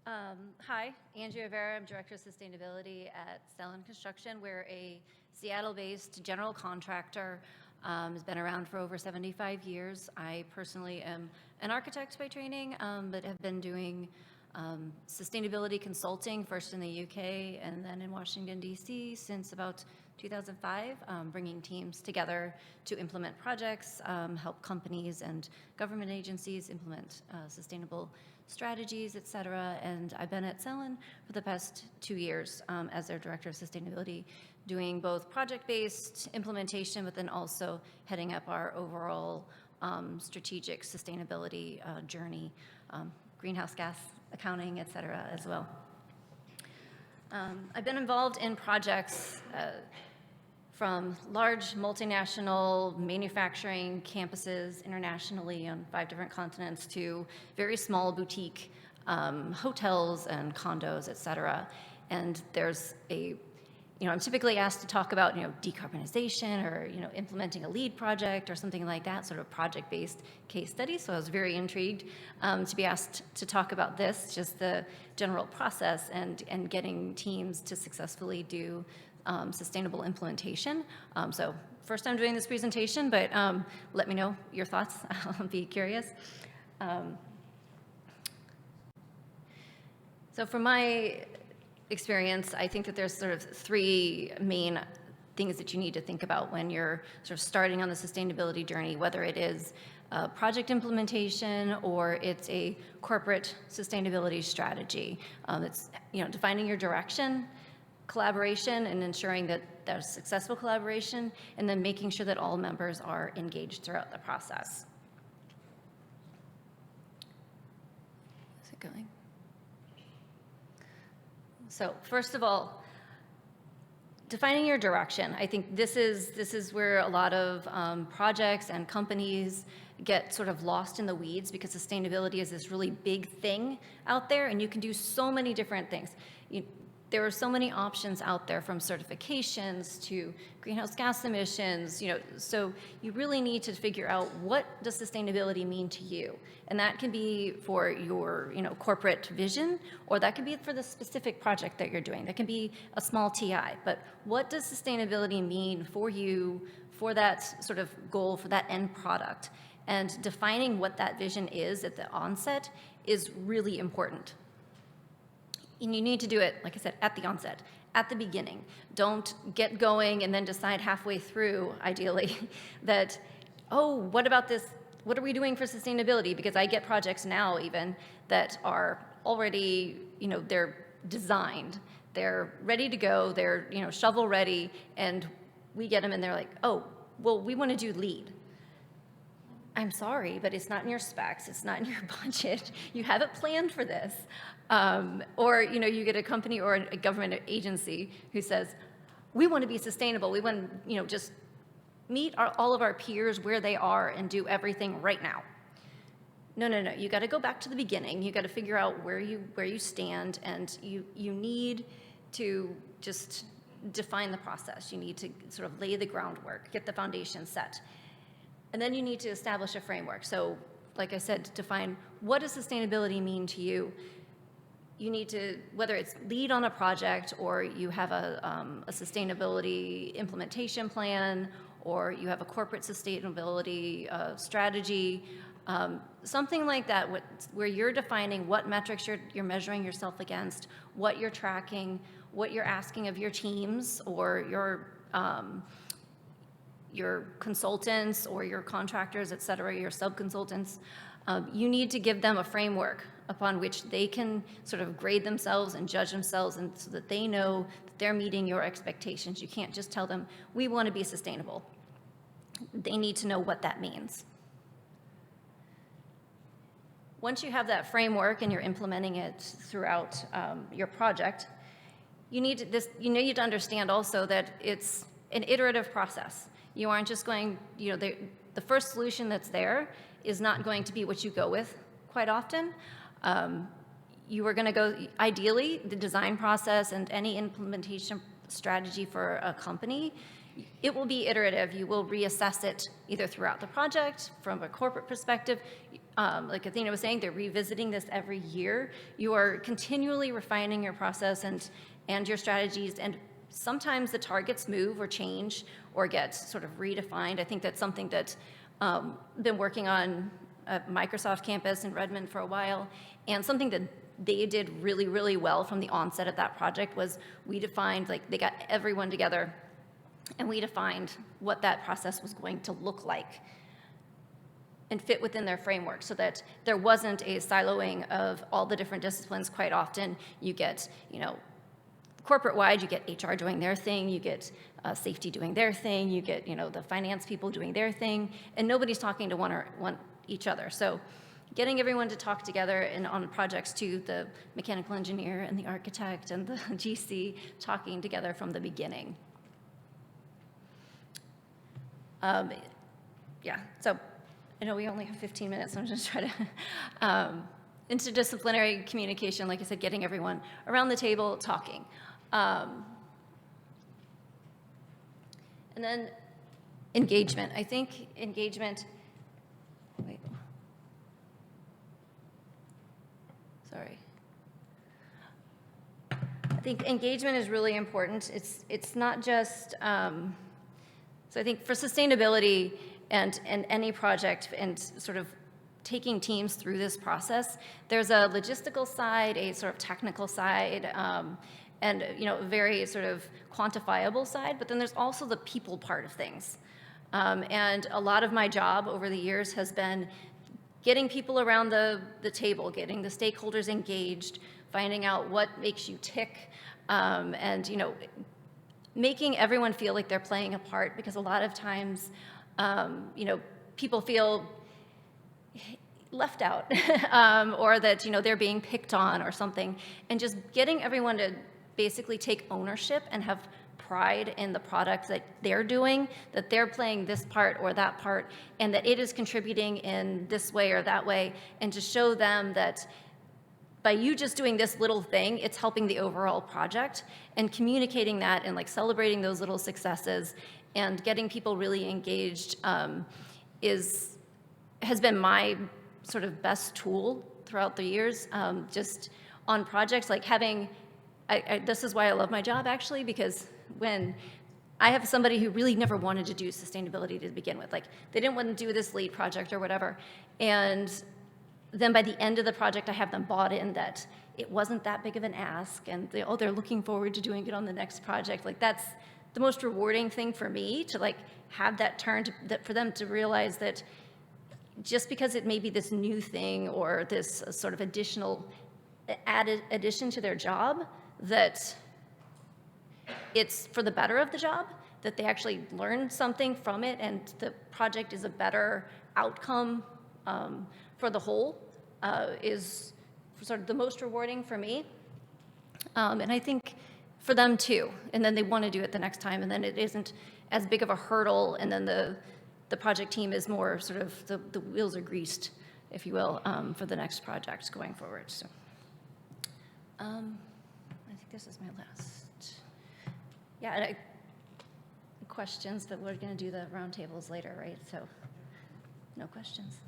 Hi, Angi Rivera. I'm Director of Sustainability at Sellen Construction. We're a Seattle-based general contractor. Has been around for over 75 years. I personally am an architect by training, but have been doing sustainability consulting, first in the UK and then in Washington, D.C. since about 2005, bringing teams together to implement projects, help companies and government agencies implement sustainable strategies, et cetera. And I've been at Sellen for the past 2 years as their Director of Sustainability, doing both project-based implementation, but then also heading up our overall strategic sustainability journey, greenhouse gas accounting, et cetera, as well. I've been involved in projects from large multinational manufacturing campuses internationally on 5 different continents to very small boutique hotels and condos, et cetera. And there's I'm typically asked to talk about, decarbonization or, implementing a LEED project or something like that, sort of project-based case study. So I was very intrigued to be asked to talk about this, just the general process and getting teams to successfully do sustainable implementation. So first time doing this presentation, but let me know your thoughts. I'll be curious. So from my experience, I think that there's sort of 3 main things that you need to think about when you're sort of starting on the sustainability journey, whether it is project implementation or it's a corporate sustainability strategy. It's defining your direction, collaboration, and ensuring that there's successful collaboration, and then making sure that all members are engaged throughout the process. Is it going? So first of all, defining your direction. I think this is where a lot of projects and companies get sort of lost in the weeds, because sustainability is this really big thing out there, and you can do so many different things. There are so many options out there, from certifications to greenhouse gas emissions, so you really need to figure out, what does sustainability mean to you? And that can be for your, corporate vision, or that can be for the specific project that you're doing. That can be a small TI, but what does sustainability mean for you, for that sort of goal, for that end product? And defining what that vision is at the onset is really important. And you need to do it, like I said, at the onset, at the beginning. Don't get going and then decide halfway through, ideally, that, oh, what about this? What are we doing for sustainability? Because I get projects now even that are already, they're designed. They're ready to go. They're, shovel ready. And we get them and they're like, oh, well, we want to do LEED. I'm sorry, but it's not in your specs. It's not in your budget. You haven't planned for this. Or, you get a company or a government agency who says, we want to be sustainable. We want to, just meet all of our peers where they are and do everything right now. No. You got to go back to the beginning. You got to figure out where you stand, and you need to just define the process. You need to sort of lay the groundwork, get the foundation set. And then you need to establish a framework. So, like I said, define, what does sustainability mean to you? You need to, whether it's LEED on a project, or you have a sustainability implementation plan, or you have a corporate sustainability strategy, something like that, where you're defining what metrics you're measuring yourself against, what you're tracking, what you're asking of your teams or your consultants or your contractors, et cetera, your sub-consultants. You need to give them a framework upon which they can sort of grade themselves and judge themselves, and so that they know that they're meeting your expectations. You can't just tell them, we want to be sustainable. They need to know what that means. Once you have that framework and you're implementing it throughout your project, you need to understand also that it's an iterative process. You aren't just going, the first solution that's there is not going to be what you go with quite often. You are going to go, ideally, the design process and any implementation strategy for a company, it will be iterative. You will reassess it either throughout the project, from a corporate perspective. like Athena was saying, they're revisiting this every year. You are continually refining your process and your strategies, and sometimes the targets move or change or get sort of redefined. I think that's something that been working on at Microsoft campus in Redmond for a while, and something that they did really, really well from the onset of that project was we defined, like they got everyone together and we defined what that process was going to look like and fit within their framework so that there wasn't a siloing of all the different disciplines. Quite often you get, corporate-wide, you get HR doing their thing, you get safety doing their thing, you get, the finance people doing their thing, and nobody's talking to one each other. So getting everyone to talk together and on projects too, the mechanical engineer and the architect and the GC talking together from the beginning. Yeah, so I know we only have 15 minutes, so I'm just trying to, interdisciplinary communication, like I said, getting everyone around the table talking. And then engagement. I think engagement, wait. Sorry. I think engagement is really important. It's not just, so I think for sustainability and any project and sort of taking teams through this process, there's a logistical side, a sort of technical side, and a very sort of quantifiable side, but then there's also the people part of things. And a lot of my job over the years has been getting people around the table, getting the stakeholders engaged, finding out what makes you tick, and making everyone feel like they're playing a part, because a lot of times, people feel left out, or that they're being picked on or something, and just getting everyone to basically take ownership and have pride in the product that they're doing, that they're playing this part or that part, and that it is contributing in this way or that way, and to show them that by you just doing this little thing, it's helping the overall project, and communicating that and like celebrating those little successes and getting people really engaged has been my sort of best tool throughout the years, just on projects, like having, this is why I love my job actually, because when I have somebody who really never wanted to do sustainability to begin with, like they didn't want to do this lead project or whatever, and then by the end of the project I have them bought in that it wasn't that big of an ask, and they're looking forward to doing it on the next project. Like that's the most rewarding thing for me, to like have that turn for them to realize that just because it may be this new thing or this sort of additional addition to their job, that it's for the better of the job, that they actually learn something from it, and the project is a better outcome for the whole, is sort of the most rewarding for me. And I think for them too, and then they want to do it the next time, and then it isn't as big of a hurdle, and then the project team is more sort of, the wheels are greased, if you will, for the next project going forward. So I think this is my last. Yeah, and questions, but we're going to do the roundtables later, right? So no questions.